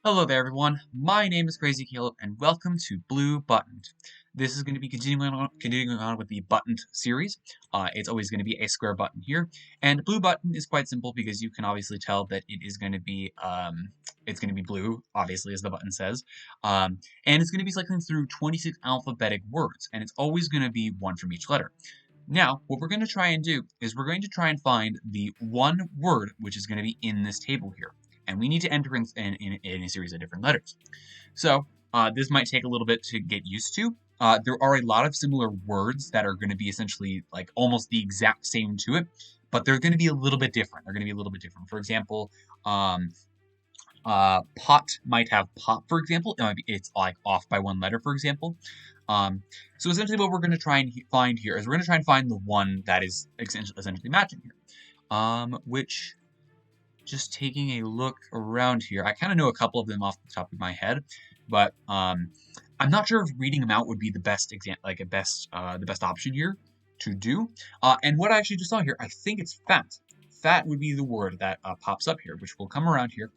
Hello there, everyone. My name is Crazy Caleb, and welcome to Blue Buttoned. This is going to be continuing on with the buttoned series. It's always going to be a square button here, and blue button is quite simple because you can obviously tell that it is going to be blue, obviously, as the button says, and it's going to be cycling through 26 alphabetic words, and it's always going to be one from each letter. Now, what we're going to try and do is we're going to try and find the one word which is going to be in this table here. And we need to enter in a series of different letters. So this might take a little bit to get used to. There are a lot of similar words that are going to be essentially like almost the exact same to it, but they're going to be a little bit different. They're going to be a little bit different. For example, pot might have pop, for example. It's like off by one letter, for example. So essentially what we're going to try and find here is we're going to try and find the one that is essentially matching here. Which, just taking a look around here, I kind of know a couple of them off the top of my head, but I'm not sure if reading them out would be the best the best option here to do. And what I actually just saw here, I think it's fat. Fat would be the word that pops up here, which will come around here.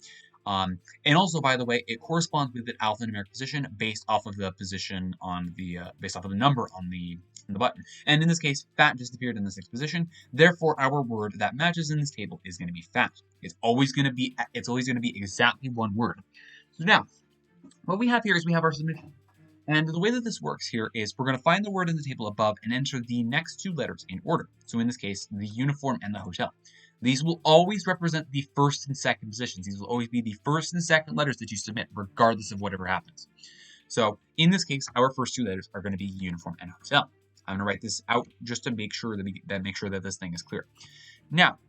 And also, by the way, it corresponds with the alphanumeric position based off of the position on the based off of the number on the button. And in this case, fat just appeared in the sixth position. Therefore, our word that matches in this table is going to be fat. It's always going to be exactly one word. So now, what we have here is we have our submission. And the way that this works here is we're going to find the word in the table above and enter the next two letters in order. So in this case, the uniform and the hotel. These will always represent the first and second positions. These will always be the first and second letters that you submit, regardless of whatever happens. So in this case, our first two letters are going to be uniform and hotel. I'm going to write this out just to make sure that this thing is clear. Now,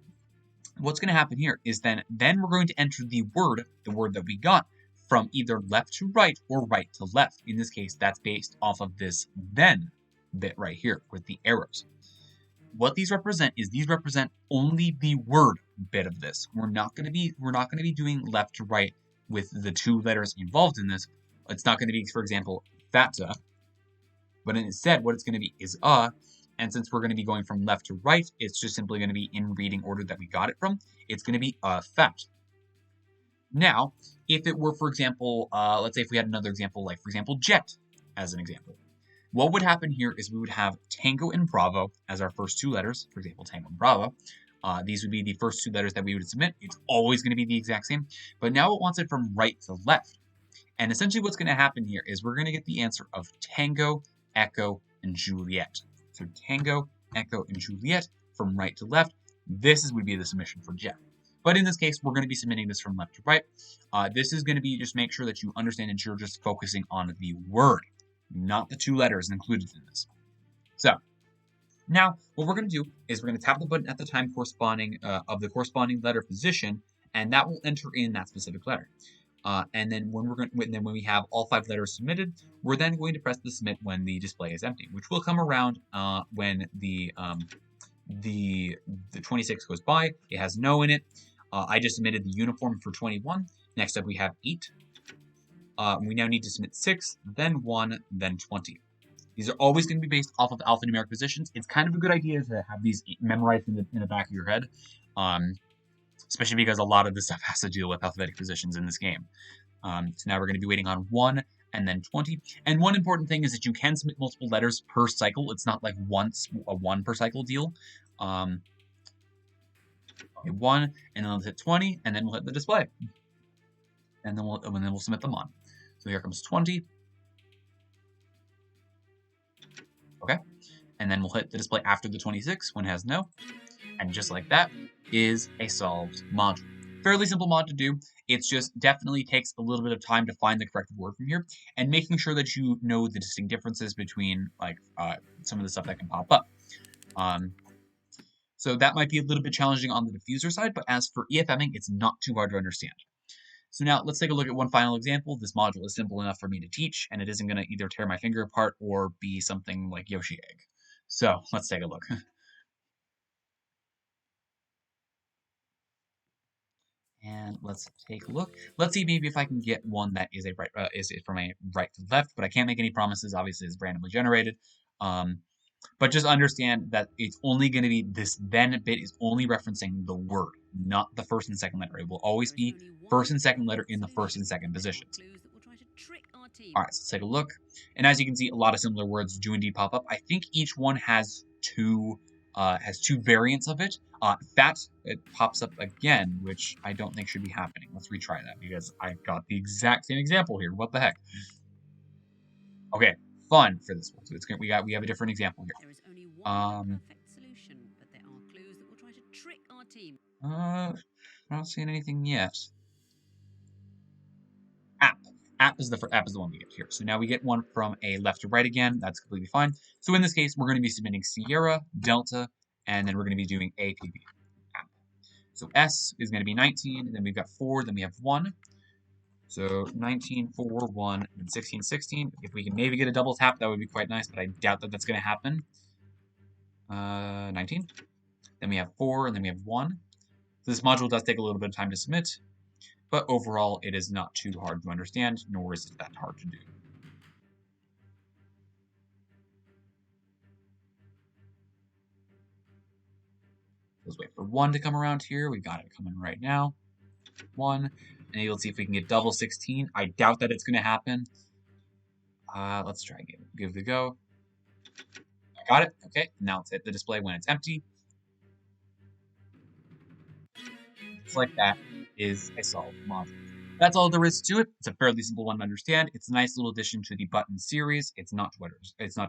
what's going to happen here is then we're going to enter the word that we got from either left to right or right to left. In this case, that's based off of this then bit right here with the arrows. What these represent only the word bit of this. We're not going to be doing left to right with the two letters involved in this. It's not going to be, for example, fata, but instead what it's going to be is and since we're going to be going from left to right, it's just simply going to be in reading order that we got it from. It's going to be fat. Now, if it were, for example, let's say if we had another example, like, for example, jet, as an example. What would happen here is we would have tango and bravo as our first two letters, for example, tango and bravo. These would be the first two letters that we would submit. It's always going to be the exact same, but now it wants it from right to left. And essentially what's going to happen here is we're going to get the answer of tango, echo, and Juliet. So tango, echo, and Juliet from right to left. This would be the submission for jet. But in this case, we're going to be submitting this from left to right. This is going to be just make sure that you understand that you're just focusing on the word, not the two letters included in this. So now what we're going to do is we're going to tap the button at the time corresponding of the corresponding letter position, and that will enter in that specific letter. And then when we have all 5 letters submitted, we're then going to press the submit when the display is empty, which will come around when the 26 goes by. It has no in it. I just submitted the uniform for 21. Next up, we have 8. We now need to submit 6, then 1, then 20. These are always going to be based off of alphanumeric positions. It's kind of a good idea to have these memorized in the back of your head, especially because a lot of this stuff has to deal with alphabetic positions in this game. So now we're going to be waiting on 1 and then 20. And one important thing is that you can submit multiple letters per cycle. It's not like a 1 per cycle deal. 1, and then let's hit 20, and then we'll hit the display. And then we'll submit them on. So here comes 20. Okay. And then we'll hit the display after the 26 when it has no. And just like that is a solved module. Fairly simple mod to do. It's just definitely takes a little bit of time to find the correct word from here and making sure that you know the distinct differences between like some of the stuff that can pop up. So that might be a little bit challenging on the diffuser side, but as for EFMing, it's not too hard to understand. So now let's take a look at one final example. This module is simple enough for me to teach, and it isn't going to either tear my finger apart or be something like Yoshi Egg. So let's take a look. And let's take a look. Let's see maybe if I can get one that is from a right to left, but I can't make any promises. Obviously, it's randomly generated. But just understand that it's only going to be this then bit is only referencing the word, not the first and second letter. It will always be first and second letter in the first and second positions. All right, so let's take a look. And as you can see, a lot of similar words do indeed pop up. I think each one has two variants of it. Fat, it pops up again, which I don't think should be happening. Let's retry that because I got the exact same example here. What the heck? Okay, fun for this one. So it's we have a different example here. There is only one perfect solution, but there are clues that will try to trick our team. I'm not seeing anything yet. App. App is the one we get here. So now we get one from a left to right again. That's completely fine. So in this case, we're going to be submitting Sierra, Delta, and then we're going to be doing APB. App. So S is going to be 19, and then we've got 4, then we have 1. So 19, 4, 1, and 16, 16. If we can maybe get a double tap, that would be quite nice, but I doubt that that's going to happen. 19. Then we have 4, and then we have 1. So this module does take a little bit of time to submit, but overall it is not too hard to understand, nor is it that hard to do. Let's wait for 1 to come around here. We got it coming right now. 1, and you'll see if we can get double 16. I doubt that it's going to happen. Let's try and give it a go. I got it. Okay, now let's hit the display when it's empty. Just like that is a solved module. That's all there is to it. It's a fairly simple one to understand. It's a nice little addition to the button series. It's not too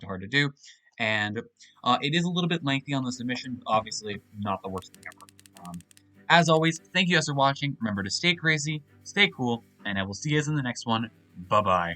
hard to do, and it is a little bit lengthy on the submission, but obviously not the worst thing ever. As always, thank you guys for watching. Remember to stay crazy, stay cool, and I will see you guys in the next one. Bye-bye.